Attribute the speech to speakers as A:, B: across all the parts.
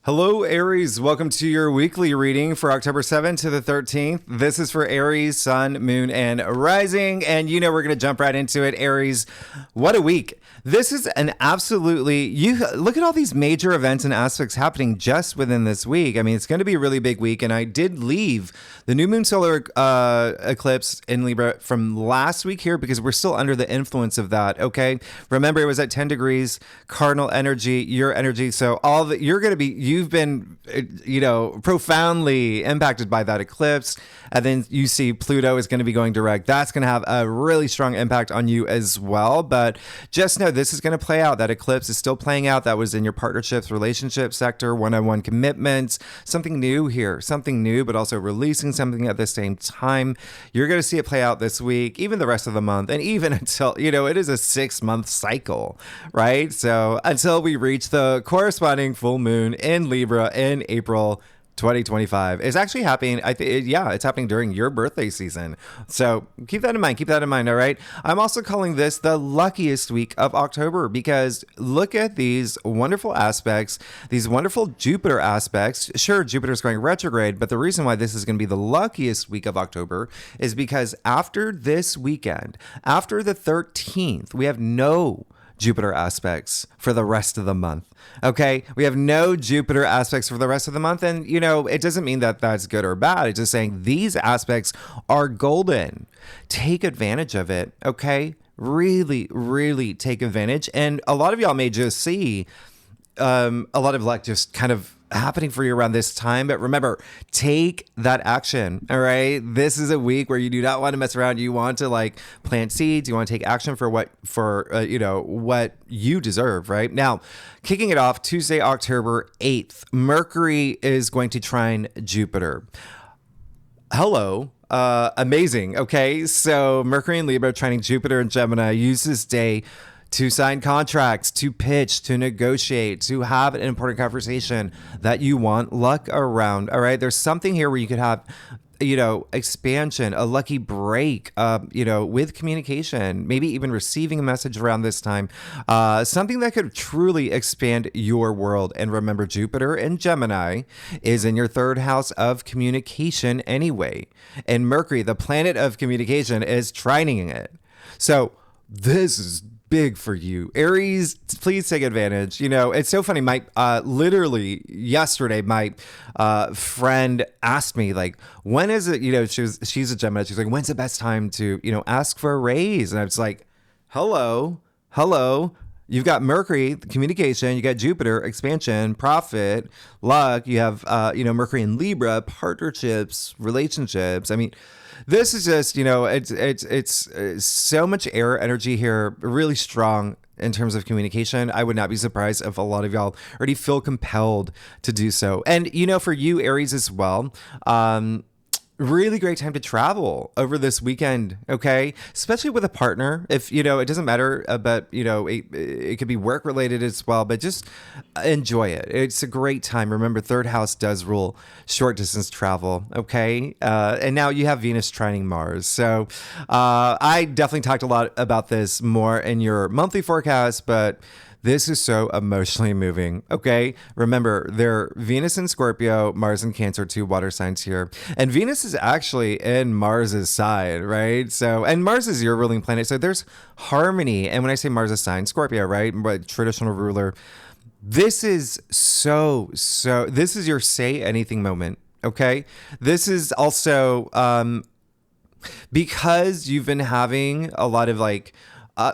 A: Hello, Aries. Welcome to your weekly reading for October 7th to the 13th. This is for Aries, Sun, Moon, and Rising. And you know we're going to jump right into it. Aries, what a week. This is an absolutely, you look at all these major events and aspects happening just within this week. I mean, it's going to be a really big week. And I did leave the new moon solar eclipse in Libra from last week here because we're still under the influence of that. Okay. Remember, it was at 10 degrees, cardinal energy, your energy. So all that you're going to be, you've been, profoundly impacted by that eclipse. And then you see Pluto is going to be going direct. That's going to have a really strong impact on you as well. But just know this is going to play out. That eclipse is still playing out. That was in your partnerships, relationship sector, one-on-one commitments, something new here, something new, but also releasing something at the same time. You're going to see it play out this week, even the rest of the month, and even until, it is a 6-month cycle, right? So until we reach the corresponding full moon in Libra in April 2025. It's actually happening. It's happening during your birthday season. So keep that in mind. Keep that in mind. All right. I'm also calling this the luckiest week of October because look at these wonderful aspects, these wonderful Jupiter aspects. Sure, Jupiter's going retrograde, but the reason why this is going to be the luckiest week of October is because after this weekend, after the 13th, we have no Jupiter aspects for the rest of the month. Okay. We have no Jupiter aspects for the rest of the month. And, it doesn't mean that that's good or bad. It's just saying these aspects are golden. Take advantage of it. Okay. Really, really take advantage. And a lot of y'all may just see a lot of luck just kind of happening for you around this time. But remember, take that action. All right. This is a week where you do not want to mess around. You want to plant seeds. You want to take action for what you deserve. Right now, kicking it off Tuesday, October 8th, Mercury is going to trine Jupiter. Hello. Amazing. Okay. So Mercury and Libra trining Jupiter and Gemini. Use this day to sign contracts, to pitch, to negotiate, to have an important conversation that you want luck around. All right. There's something here where you could have, expansion, a lucky break, with communication, maybe even receiving a message around this time, something that could truly expand your world. And remember, Jupiter in Gemini is in your third house of communication anyway. And Mercury, the planet of communication, is trining it. So this is big for you. Aries, please take advantage. It's so funny. Literally yesterday, my friend asked me, when is it, she's a Gemini. She's like, when's the best time to, ask for a raise? And I was like, hello. You've got Mercury, communication. You got Jupiter, expansion, profit, luck. You have, Mercury in Libra, partnerships, relationships. I mean, this is just, it's so much air energy here, really strong in terms of communication. I would not be surprised if a lot of y'all already feel compelled to do so. And, for you, Aries, as well, really great time to travel over this weekend, okay? Especially with a partner. If, it doesn't matter, but, it could be work related as well, but just enjoy it. It's a great time. Remember, third house does rule short distance travel, okay? And now you have Venus trining Mars. So I definitely talked a lot about this more in your monthly forecast, but this is so emotionally moving, okay? Remember, they're Venus in Scorpio, Mars in Cancer, 2 water signs here. And Venus is actually in Mars's side, right? So, and Mars is your ruling planet, so there's harmony. And when I say Mars' sign, Scorpio, right? Traditional ruler. This is this is your say anything moment, okay? This is also, because you've been having a lot of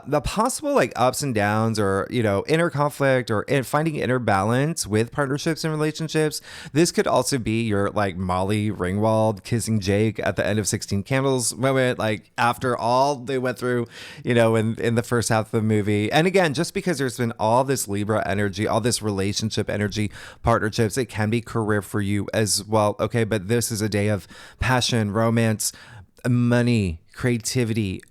A: the possible ups and downs or, inner conflict or finding inner balance with partnerships and relationships. This could also be your Molly Ringwald kissing Jake at the end of 16 Candles moment, after all they went through, in the first half of the movie. And again, just because there's been all this Libra energy, all this relationship energy, partnerships, it can be career for you as well. Okay. But this is a day of passion, romance, money, creativity,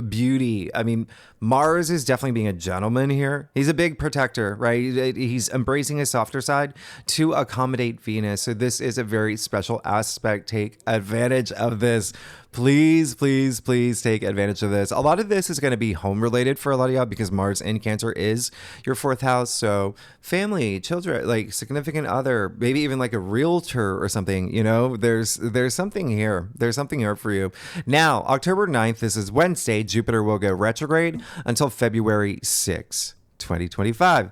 A: beauty. I mean, Mars is definitely being a gentleman here. He's a big protector, right? He's embracing his softer side to accommodate Venus. So this is a very special aspect. Take advantage of this. Please, please, please take advantage of this. A lot of this is going to be home related for a lot of y'all because Mars in Cancer is your fourth house. So family, children, like significant other, maybe even like a realtor or something, you know, there's something here. There's something here for you. Now, October 9th, this is Wednesday, Jupiter will go retrograde until February 6th. 2025.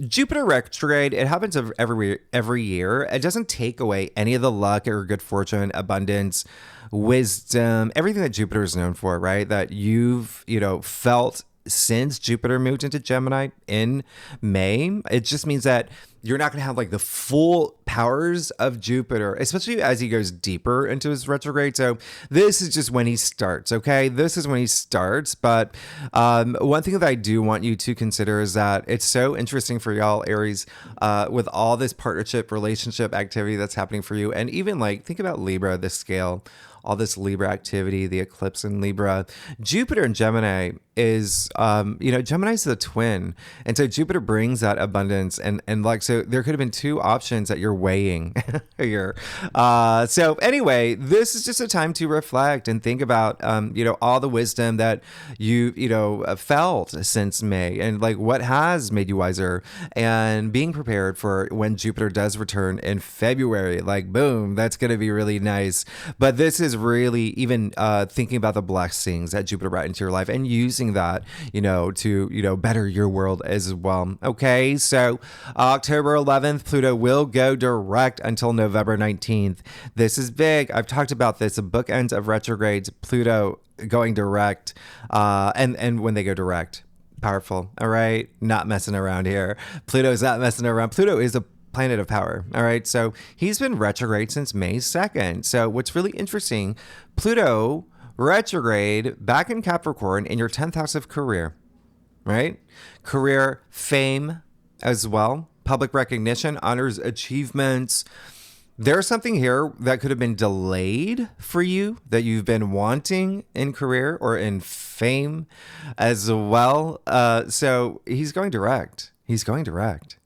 A: Jupiter retrograde, it happens every year. It doesn't take away any of the luck or good fortune, abundance, wisdom, everything that Jupiter is known for, right? That you've, felt since Jupiter moved into Gemini in May. It just means that you're not going to have like the full powers of Jupiter, especially as he goes deeper into his retrograde. So this is just when he starts, okay? This is when he starts. But one thing that I do want you to consider is that it's so interesting for y'all, Aries, with all this partnership, relationship activity that's happening for you. And even like, think about Libra, the scale, all this Libra activity, the eclipse in Libra. Jupiter in Gemini is, Gemini's the twin. And so Jupiter brings that abundance. And like, so there could have been two options that you're weighing here. So anyway, this is just a time to reflect and think about, all the wisdom that you felt since May and like what has made you wiser and being prepared for when Jupiter does return in February. Like, boom, that's going to be really nice. But this is really even thinking about the blessings that Jupiter brought into your life and using that, to, better your world as well. Okay, so October 11th, Pluto will go direct until November 19th. This is big. I've talked about this, the bookends of retrogrades, Pluto going direct, and when they go direct, powerful. All right, not messing around here. Pluto's not messing around. Pluto is a planet of power. All right. So he's been retrograde since May 2nd. So what's really interesting, Pluto retrograde back in Capricorn in your 10th house of career, right? Career, fame as well, public recognition, honors, achievements. There's something here that could have been delayed for you that you've been wanting in career or in fame as well. So he's going direct. He's going direct.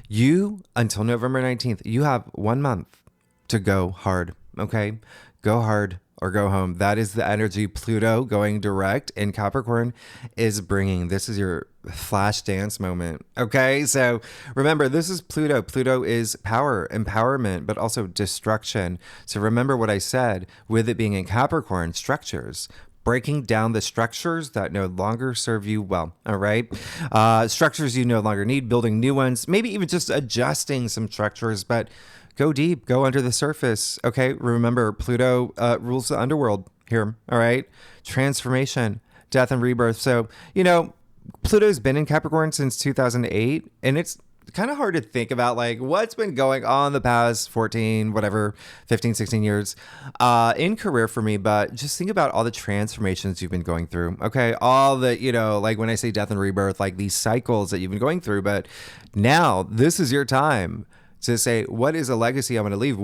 A: You, until November 19th, you have 1 month to go hard, okay? Go hard or go home. That is the energy Pluto going direct in Capricorn is bringing. This is your flash dance moment, okay? So remember, this is Pluto. Pluto is power, empowerment, but also destruction. So remember what I said with it being in Capricorn, structures. Breaking down the structures that no longer serve you well, all right? Structures you no longer need, building new ones, maybe even just adjusting some structures, but go deep, go under the surface, okay? Remember, Pluto rules the underworld here, all right? Transformation, death and rebirth. So, Pluto's been in Capricorn since 2008, and it's kind of hard to think about like what's been going on the past 15, 16 years in career for me. But just think about all the transformations you've been going through. Okay. All the, like when I say death and rebirth, like these cycles that you've been going through. But now this is your time to say, what is a legacy I'm going to leave?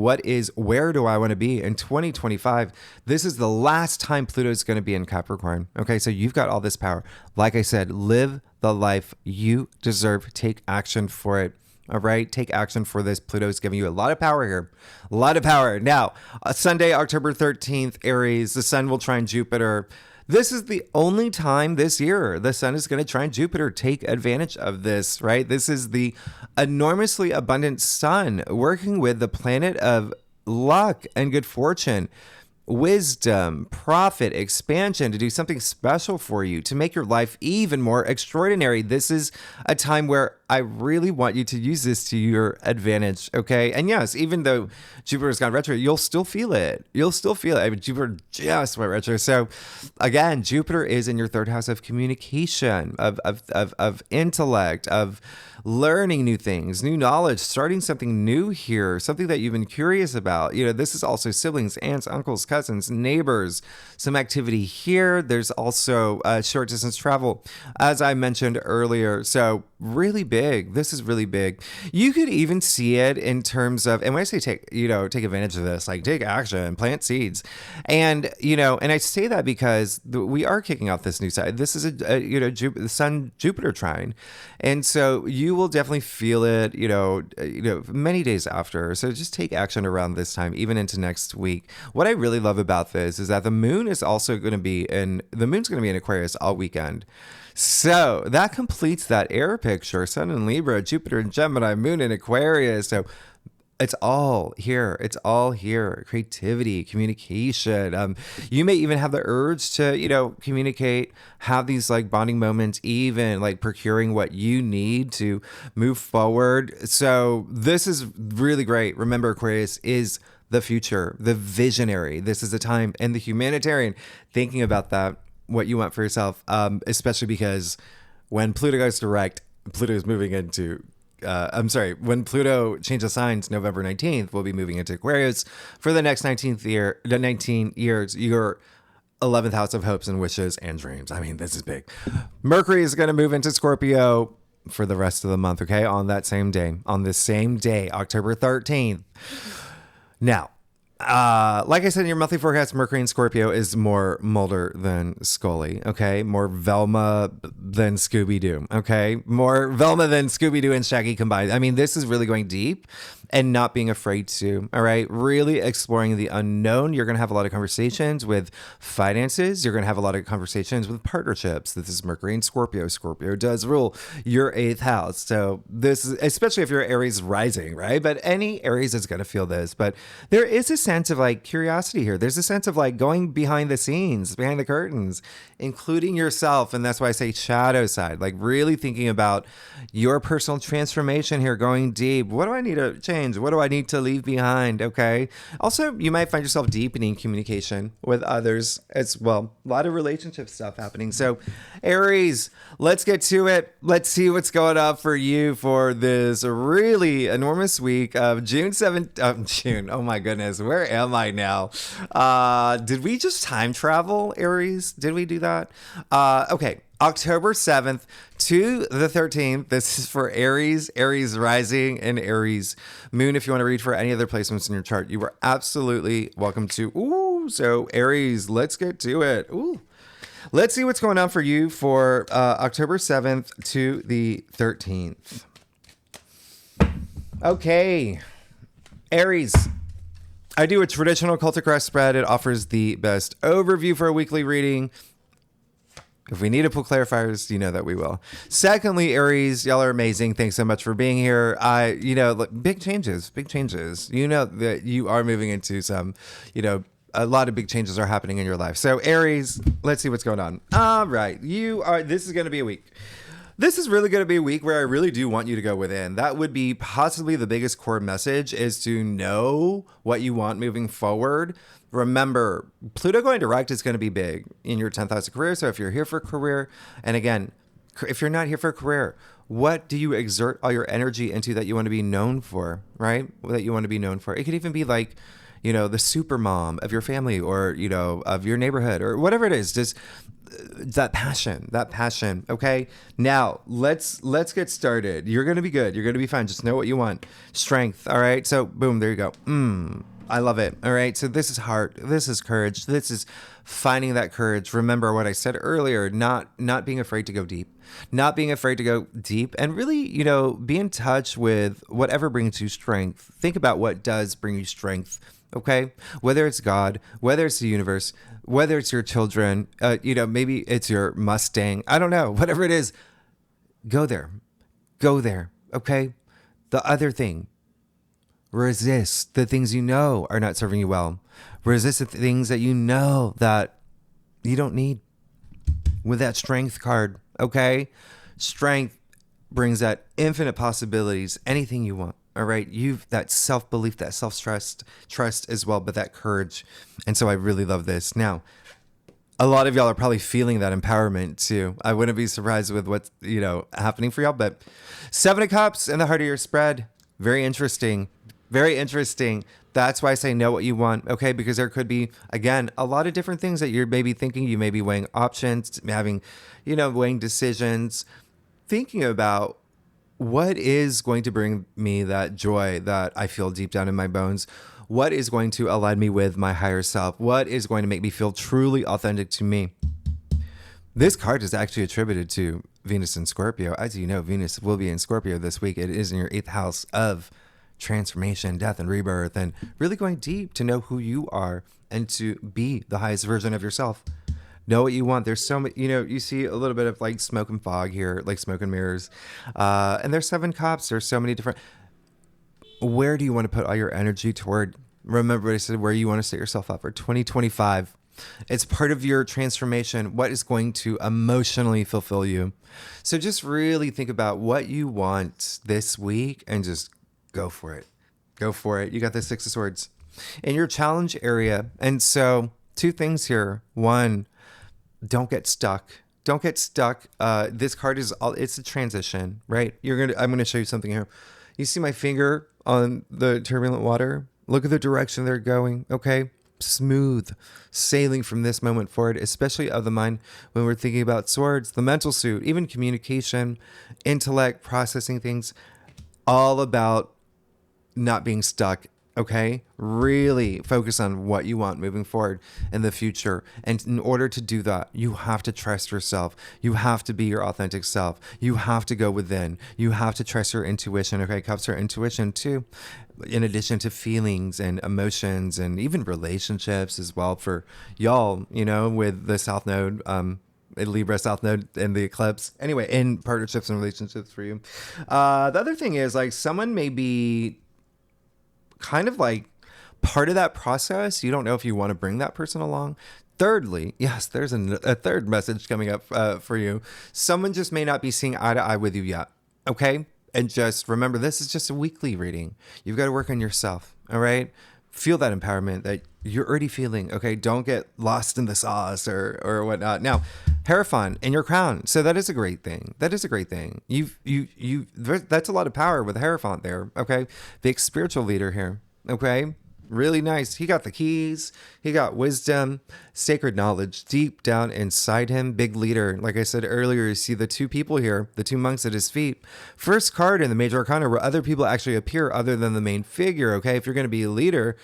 A: Where do I want to be in 2025? This is the last time Pluto is going to be in Capricorn. Okay. So you've got all this power. Like I said, live the life you deserve. Take action for it. All right. Take action for this. Pluto is giving you a lot of power here. A lot of power. Now, Sunday, October 13th, Aries, the sun will trine Jupiter. This is the only time this year the sun is going to trine Jupiter. Take advantage of this, right? This is the enormously abundant sun working with the planet of luck and good fortune, wisdom, profit, expansion, to do something special for you, to make your life even more extraordinary. This is a time where I really want you to use this to your advantage, okay? And yes, even though Jupiter's gone retro, you'll still feel it. You'll still feel it. I mean, Jupiter just went retro. So again, Jupiter is in your third house of communication, of intellect, of learning new things, new knowledge, starting something new here, something that you've been curious about. This is also siblings, aunts, uncles, cousins, neighbors, some activity here. There's also short distance travel, as I mentioned earlier. So really big. This is really big. You could even see it in terms of, and when I say take advantage of this, like take action, plant seeds. And, and I say that because we are kicking off this new side. This is the Sun Jupiter trine. And so you will definitely feel it, many days after. So just take action around this time, even into next week. What I really love about this is that the moon is also going to be in Aquarius all weekend. So that completes that air picture. Sun in Libra, Jupiter in Gemini, moon in Aquarius. So it's all here. It's all here. Creativity, communication. You may even have the urge to, communicate, have these like bonding moments, even like procuring what you need to move forward. So this is really great. Remember, Aquarius is the future, the visionary. This is the time, and the humanitarian, thinking about that, what you want for yourself, especially because when Pluto goes direct, Pluto is moving into when Pluto changes signs November 19th, we'll be moving into Aquarius for the next 19 years, your 11th house of hopes and wishes and dreams. I mean, this is big. Mercury is going to move into Scorpio for the rest of the month, okay? On this same day, October 13th. Now, like I said in your monthly forecast, Mercury in Scorpio is more Mulder than Scully, okay? More Velma than Scooby-Doo, okay? More Velma than Scooby-Doo and Shaggy combined. I mean, this is really going deep and not being afraid to, all right? Really exploring the unknown. You're going to have a lot of conversations with finances. You're going to have a lot of conversations with partnerships. This is Mercury in Scorpio. Scorpio does rule your 8th house. So this is, especially if you're Aries rising, right? But any Aries is going to feel this. But there is a sense of like curiosity here. There's a sense of like going behind the scenes, behind the curtains, including yourself. And that's why I say shadow side, like really thinking about your personal transformation here, going deep. What do I need to change? What do I need to leave behind? Okay. Also, you might find yourself deepening communication with others as well. A lot of relationship stuff happening. So Aries, let's get to it. Let's see what's going on for you for this really enormous week of June 7th. June. Oh my goodness. Where am I now? Did we just time travel, Aries? Did we do that? Okay. October 7th to the 13th. This is for Aries, Aries rising, and Aries moon. If you want to read for any other placements in your chart, you are absolutely welcome to. So Aries, let's get to it. Let's see what's going on for you for October 7th to the 13th. Okay, Aries. I do a traditional cultic crest spread. It offers the best overview for a weekly reading. If we need to pull clarifiers, you know that we will. Secondly, Aries, y'all are amazing. Thanks so much for being here. Big changes. You know that you are moving into some, a lot of big changes are happening in your life. So Aries, let's see what's going on. All right. This is going to be a week. This is really going to be a week where I really do want you to go within. That would be possibly the biggest core message, is to know what you want moving forward. Remember, Pluto going direct is going to be big in your 10th house of career. So if you're here for career, and again, if you're not here for career, what do you exert all your energy into that you want to be known for, right? That you want to be known for. It could even be like, the super mom of your family, or, of your neighborhood, or whatever it is. Just that passion. Okay. Now let's get started. You're going to be good. You're going to be fine. Just know what you want. Strength. All right. So boom, there you go. I love it. All right. So this is heart. This is courage. This is finding that courage. Remember what I said earlier, not being afraid to go deep, and really, be in touch with whatever brings you strength. Think about what does bring you strength. Okay. Whether it's God, whether it's the universe, whether it's your children, maybe it's your Mustang. I don't know. Whatever it is, go there. Okay. The other thing, resist the things are not serving you well. Resist the things that that you don't need. With that strength card, okay? Strength brings that infinite possibilities, anything you want. All right. You've that self-belief, that self-trust, trust as well, but that courage. And so I really love this. Now, a lot of y'all are probably feeling that empowerment too. I wouldn't be surprised with what's, happening for y'all, but 7 of Cups in the heart of your spread. Very interesting. That's why I say know what you want, okay? Because there could be, again, a lot of different things that you're maybe thinking. You may be weighing options, having, weighing decisions, thinking about what is going to bring me that joy that I feel deep down in my bones. What is going to align me with my higher self? What is going to make me feel truly authentic to me? This card is actually attributed to Venus in Scorpio. As you know, Venus will be in Scorpio this week. It is in your 8th house of transformation, death, and rebirth, and really going deep to know who you are and to be the highest version of yourself. Know what you want. There's so many, you see a little bit of like smoke and fog here, like smoke and mirrors. And there's 7 cups. There's so many different. Where do you want to put all your energy toward? Remember what I said, where you want to set yourself up for 2025. It's part of your transformation. What is going to emotionally fulfill you? So just really think about what you want this week and just go for it. Go for it. You got the 6 of Swords in your challenge area. And so 2 things here. 1, don't get stuck. Don't get stuck. This card it's a transition, right? I'm going to show you something here. You see my finger on the turbulent water? Look at the direction they're going. Okay. Smooth sailing from this moment forward, especially of the mind when we're thinking about swords, the mental suit, even communication, intellect, processing things, all about not being stuck. Okay, really focus on what you want moving forward in the future. And in order to do that, you have to trust yourself. You have to be your authentic self. You have to go within. You have to trust your intuition. Okay, cups are intuition too, in addition to feelings and emotions and even relationships as well for y'all, with the South Node, Libra South Node and the eclipse. Anyway, in partnerships and relationships for you. The other thing is like someone may be kind of like part of that process. You don't know if you want to bring that person along. Thirdly, yes, there's a third message coming up for you. Someone just may not be seeing eye to eye with you yet. Okay. And just remember, this is just a weekly reading. You've got to work on yourself. All right. Feel that empowerment that you're already feeling. Okay. Don't get lost in the sauce or whatnot. Now, Hierophant in your crown. So that is a great thing. That is a great thing. That's a lot of power with Hierophant there. Okay. Big spiritual leader here. Okay. Really nice. He got the keys. He got wisdom, sacred knowledge deep down inside him. Big leader. Like I said earlier, you see the 2 people here, the 2 monks at his feet. First card in the major arcana where other people actually appear other than the main figure. Okay. If you're going to be a leader,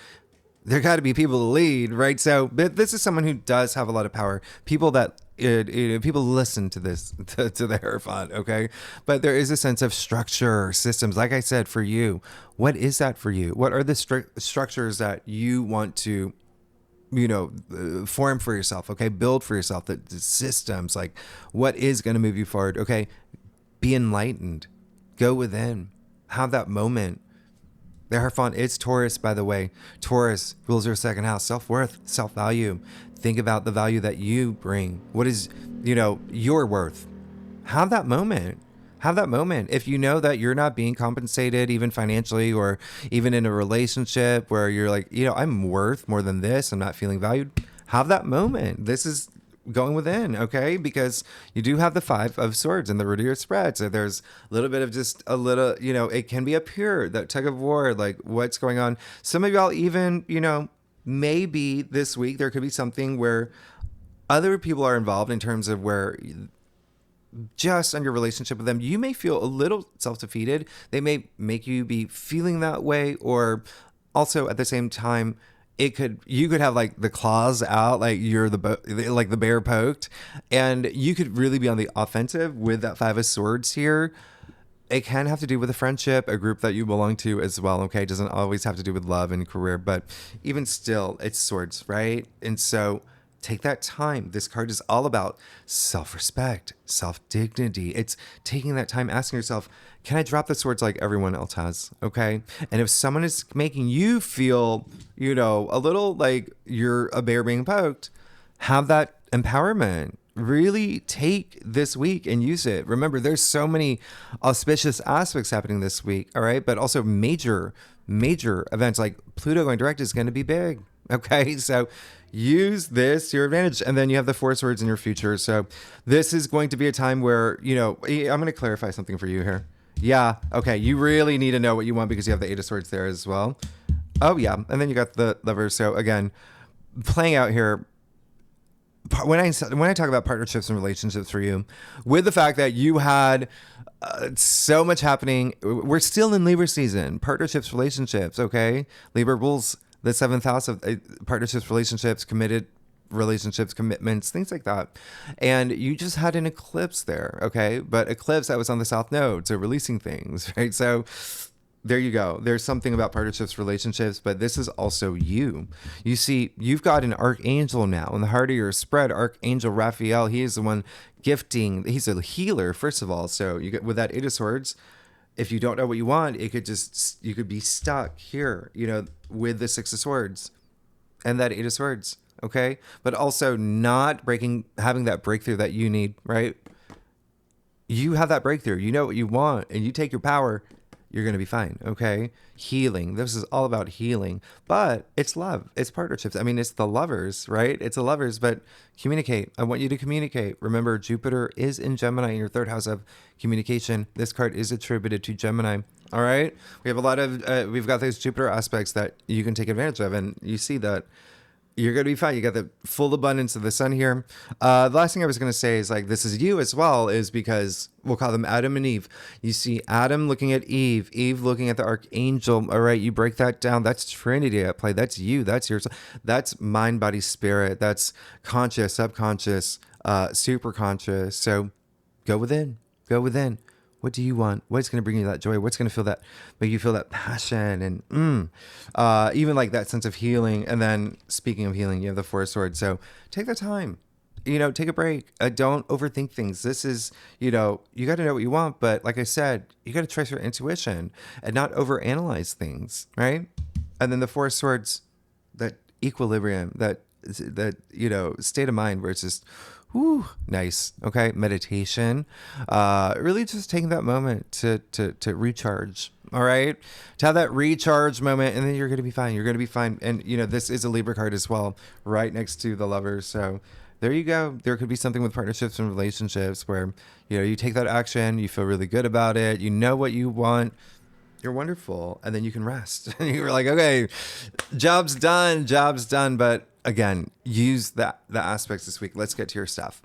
A: there got to be people to lead, right? So this is someone who does have a lot of power. People that people listen to this, to the Hierophant, okay? But there is a sense of structure, systems. Like I said, for you, what is that for you? What are the structures that you want to, form for yourself, okay? Build for yourself, the systems, like what is going to move you forward, okay? Be enlightened. Go within. Have that moment. The Hierophant is Taurus, by the way. Taurus rules your 2nd house, self-worth, self-value. Think about the value that you bring. What is, your worth? Have that moment. Have that moment. If you know that you're not being compensated, even financially, or even in a relationship where you're like, I'm worth more than this, I'm not feeling valued. Have that moment. This is going within, okay? Because you do have the 5 of Swords in the root of your spread. So there's a little bit of just a little, it can be up here, that tug of war, like what's going on. Some of y'all even, maybe this week there could be something where other people are involved in terms of where just on your relationship with them, you may feel a little self-defeated. They may make you be feeling that way, or also at the same time, you could have like the claws out, like you're like the bear poked, and you could really be on the offensive with that 5 of Swords here. It can have to do with a friendship, a group that you belong to as well. Okay. It doesn't always have to do with love and career, but even still it's swords, right? And so take that time. This card is all about self-respect, self-dignity. It's taking that time, asking yourself, can I drop the swords like everyone else has? Okay. And if someone is making you feel, a little like you're a bear being poked, have that empowerment. Really take this week and use it. Remember, there's so many auspicious aspects happening this week. All right. But also major events like Pluto going direct is going to be big. Okay. So use this to your advantage. And then you have the 4 swords in your future. So this is going to be a time where, I'm going to clarify something for you here. Yeah. Okay. You really need to know what you want because you have the 8 of swords there as well. Oh yeah, and then you got the Lovers. So again, playing out here. When I talk about partnerships and relationships for you, with the fact that you had so much happening, we're still in Libra season. Partnerships, relationships. Okay, Libra rules the seventh house of partnerships, relationships, committed relationships, commitments, things like that. And you just had an eclipse there. Okay, but eclipse that was on the south node, so releasing things, right? So there you go. There's something about partnerships, relationships, but this is also you. You see, you've got an archangel now in the heart of your spread. Archangel Raphael, he is the one gifting. He's a healer, first of all. So you get with that Eight of Swords. If you don't know what you want, you could be stuck here, with the Six of Swords and that Eight of Swords. Okay, but also not having that breakthrough that you need. Right? You have that breakthrough. You know what you want, and you take your power. You're going to be fine. Okay. Healing. This is all about healing, but it's love. It's partnerships. I mean, it's the Lovers, right? It's the Lovers, but communicate. I want you to communicate. Remember, Jupiter is in Gemini in your third house of communication. This card is attributed to Gemini. All right. We have we've got those Jupiter aspects that you can take advantage of. And you see that you're going to be fine. You got the full abundance of the sun here. The last thing I was going to say is this is you as well, is because we'll call them Adam and Eve. You see Adam looking at Eve, Eve looking at the archangel. All right. You break that down. That's Trinity at play. That's you. That's yours. That's mind, body, spirit. That's conscious, subconscious, super conscious. So go within, go within. What do you want? What's going to bring you that joy? What's going to make you feel that passion and even that sense of healing? And then speaking of healing, you have the Four of Swords. So take the time, take a break. Don't overthink things. This is, you got to know what you want. But like I said, you got to trust your intuition and not overanalyze things, right? And then the Four of Swords, that equilibrium, that state of mind where it's just, whew, nice. Okay. Meditation. Really just taking that moment to recharge. All right. To have that recharge moment, and then you're going to be fine. You're going to be fine. And, this is a Libra card as well, right next to the Lovers. So there you go. There could be something with partnerships and relationships where, you take that action, you feel really good about it. You know what you want. You're wonderful. And then you can rest. And you're like, okay, job's done. But again, use the aspects this week. Let's get to your stuff.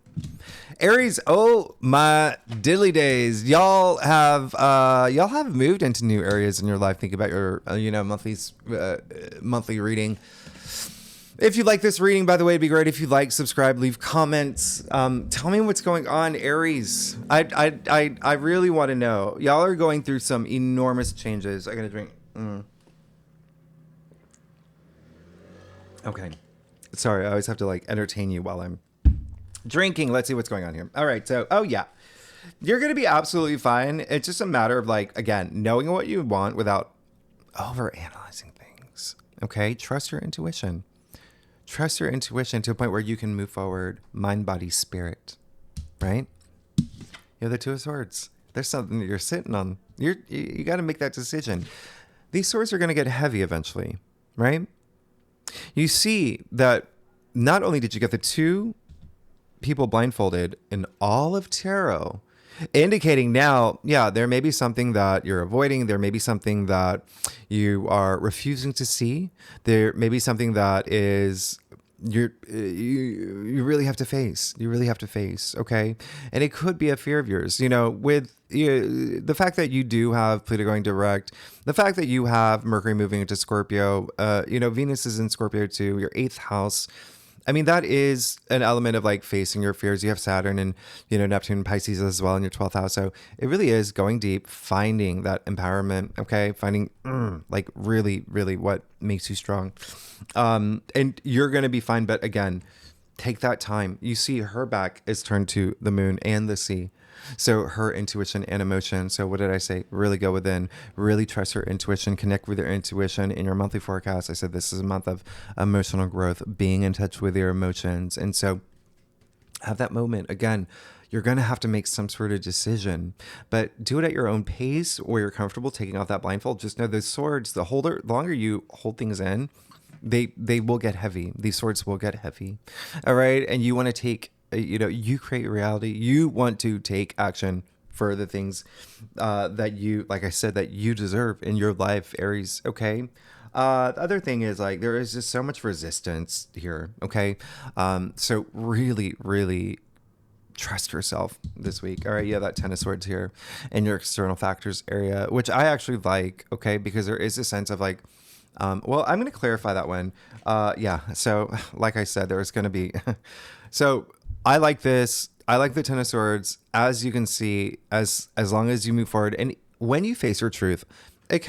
A: Aries, oh my diddly days. Y'all have moved into new areas in your life. Think about your monthly reading. If you like this reading, by the way, it'd be great if you subscribe, leave comments. Tell me what's going on, Aries. I really want to know. Y'all are going through some enormous changes. I gotta drink. Okay. Sorry, I always have to entertain you while I'm drinking. Let's see what's going on here. All right. So, oh yeah, you're going to be absolutely fine. It's just a matter of again, knowing what you want without overanalyzing things. Okay. Trust your intuition. Trust your intuition to a point where you can move forward. Mind, body, spirit. Right? You're the Two of Swords. There's something that you're sitting on. You got to make that decision. These swords are going to get heavy eventually. Right? You see that not only did you get the two people blindfolded in all of tarot, indicating now, yeah, there may be something that you're avoiding. There may be something that you are refusing to see. There may be something that is you really have to face. You really have to face. Okay. And it could be a fear of yours, with the fact that you do have Pluto going direct, the fact that you have Mercury moving into Scorpio, Venus is in Scorpio too, your eighth house. I mean, that is an element of facing your fears. You have Saturn and, Neptune and Pisces as well in your 12th house. So it really is going deep, finding that empowerment. Okay. Finding really, really what makes you strong. And you're going to be fine. But again, take that time. You see her back is turned to the moon and the sea. So her intuition and emotion. So what did I say? Really go within, really trust your intuition, connect with your intuition in your monthly forecast. I said, this is a month of emotional growth, being in touch with your emotions. And so have that moment. Again, you're going to have to make some sort of decision, but do it at your own pace where you're comfortable taking off that blindfold. Just know those swords, the longer you hold things in, they will get heavy. These swords will get heavy. All right. And you want to take, you create your reality. You want to take action for the things that you, like I said, that you deserve in your life, Aries. Okay. The other thing is like there is just so much resistance here. Okay. So really, really trust yourself this week. All right. Yeah, that 10 of swords here in your external factors area, which I actually like. Okay. Because there is a sense of like, well, I'm going to clarify that one. Yeah. So like I said, there's going to be, so I like this. I like the 10 of swords. As you can see, as long as you move forward and when you face your truth, it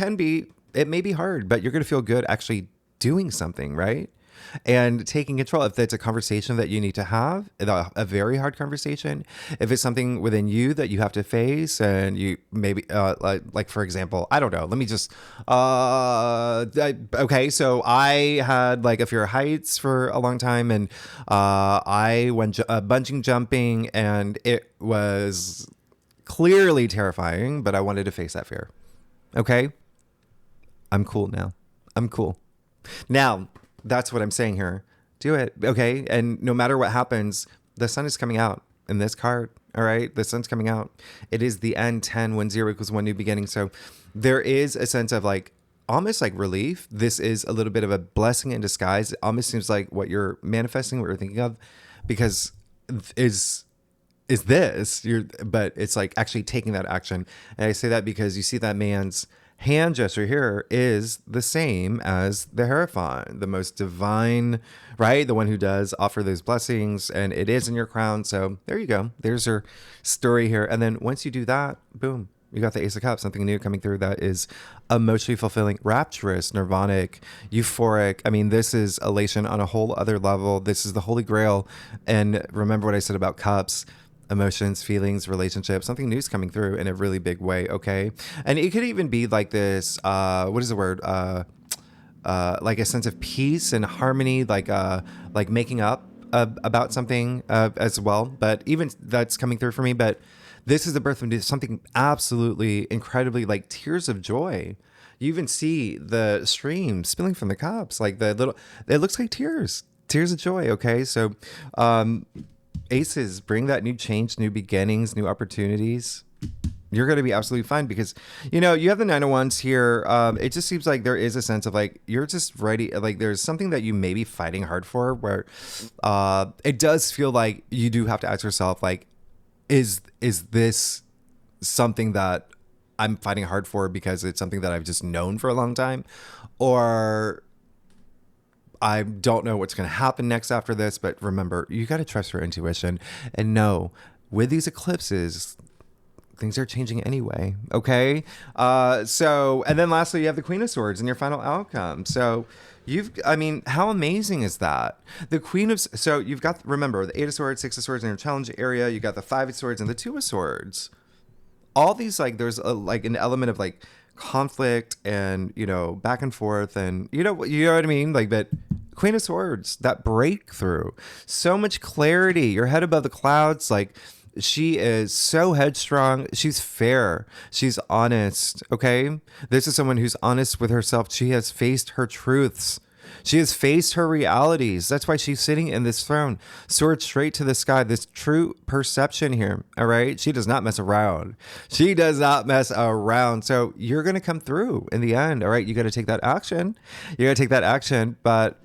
A: may be hard, but you're going to feel good actually doing something, right? And taking control. If it's a conversation that you need to have, a very hard conversation, if it's something within you that you have to face and you maybe, like for example, I don't know, let me just, okay. So I had like a fear of heights for a long time and I went bungee jumping and it was clearly terrifying, but I wanted to face that fear. Okay. I'm cool now. I'm cool. Now, that's what I'm saying here. Do it. Okay. And no matter what happens, the sun is coming out in this card. All right. The sun's coming out. It is the end 10 when 0 equals 1 new beginning. So there is a sense of like almost like relief. This is a little bit of a blessing in disguise. It almost seems like what you're manifesting, what you're thinking of, because is this, but it's like actually taking that action. And I say that because you see that man's hand gesture here is the same as the Hierophant, the most divine, right? The one who does offer those blessings, and it is in your crown. So there you go. There's your story here. And then once you do that, boom, you got the Ace of Cups, something new coming through that is emotionally fulfilling, rapturous, nirvanic, euphoric. I mean, this is elation on a whole other level. This is the Holy Grail. And remember what I said about cups. Emotions, feelings, relationships, something new is coming through in a really big way. Okay. And it could even be like this, what is the word? Like a sense of peace and harmony, like making up about something as well. But even that's coming through for me. But this is the birth of something absolutely incredibly like tears of joy. You even see the stream spilling from the cups, like it looks like tears of joy. Okay. So, Aces, bring that new change, new beginnings, new opportunities. You're going to be absolutely fine because, you have the 9 of Wands here. It just seems like there is a sense of like, you're just ready. Like there's something that you may be fighting hard for where it does feel like you do have to ask yourself, like, is this something that I'm fighting hard for because it's something that I've just known for a long time? Or I don't know what's going to happen next after this, but remember, you got to trust your intuition and know with these eclipses, things are changing anyway. Okay. And then lastly, you have the Queen of Swords in your final outcome. So how amazing is that? The so you've got, remember the 8 of Swords, 6 of Swords in your challenge area. You got the 5 of Swords and the 2 of Swords. All these, like, there's an element of like conflict and back and forth and you know what I mean, like, but Queen of Swords, that breakthrough, so much clarity, your head above the clouds. Like she is so headstrong, she's fair, she's honest. Okay, this is someone who's honest with herself. She has faced her truths. She has faced her realities. That's why she's sitting in this throne, soared straight to the sky. This true perception here. All right. She does not mess around. She does not mess around. So you're going to come through in the end. All right. You got to take that action. You got to take that action. But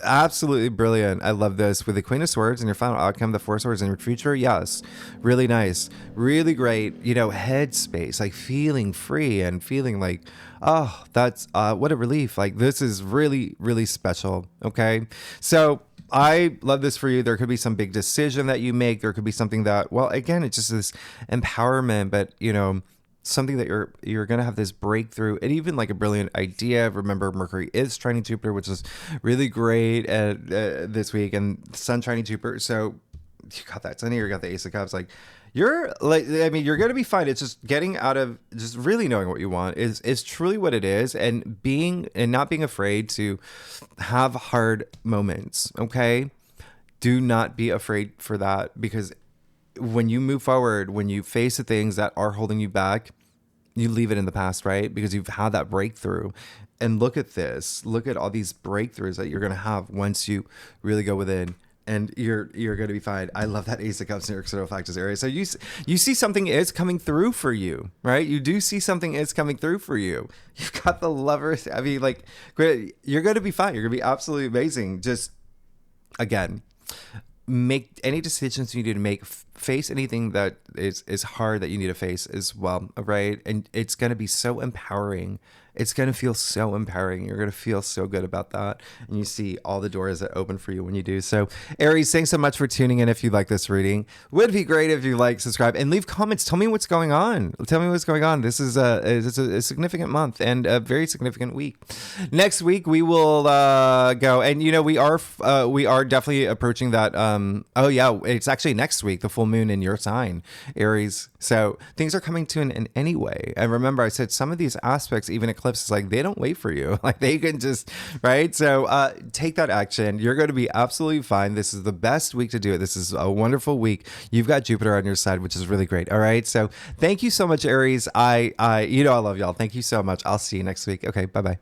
A: absolutely brilliant. I love this with the Queen of Swords and your final outcome, the 4 of Swords in your future. Yes. Really nice. Really great. Headspace, like feeling free and feeling like, oh, that's what a relief. Like this is really, really special. Okay. So I love this for you. There could be some big decision that you make. There could be something that, well, again, it's just this empowerment, but something that you're going to have this breakthrough and even like a brilliant idea. Remember, Mercury is trining Jupiter, which is really great this week, and Sun trining Jupiter. So you got that Sun here, you got the Ace of Cups. Like you're going to be fine. It's just getting out of just really knowing what you want is truly what it is. And not being afraid to have hard moments. Okay. Do not be afraid for that, because when you move forward, when you face the things that are holding you back, you leave it in the past, right? Because you've had that breakthrough. And look at this. Look at all these breakthroughs that you're going to have once you really go within and you're going to be fine. I love that Ace of Cups in your external factors area. So you see something is coming through for you, right? You do see something is coming through for you. You've got the Lovers. I mean, like, you're going to be fine. You're going to be absolutely amazing. Just, again, make any decisions you need to make. Face anything that is hard that you need to face as well, right? And it's going to be so empowering. It's going to feel so empowering. You're going to feel so good about that. And you see all the doors that open for you when you do. So, Aries, thanks so much for tuning in. If you like this reading, would be great if you like, subscribe, and leave comments. Tell me what's going on. Tell me what's going on. This is a significant month and a very significant week. Next week, we will go. And, you know, we are definitely approaching that. Oh, yeah, it's actually next week, the full moon in your sign, Aries. So things are coming to an end anyway. And remember, I said some of these aspects, even eclipses, like they don't wait for you. Like they can just, right? So take that action. You're going to be absolutely fine. This is the best week to do it. This is a wonderful week. You've got Jupiter on your side, which is really great. All right. So thank you so much, Aries. I love y'all. Thank you so much. I'll see you next week. Okay. Bye-bye.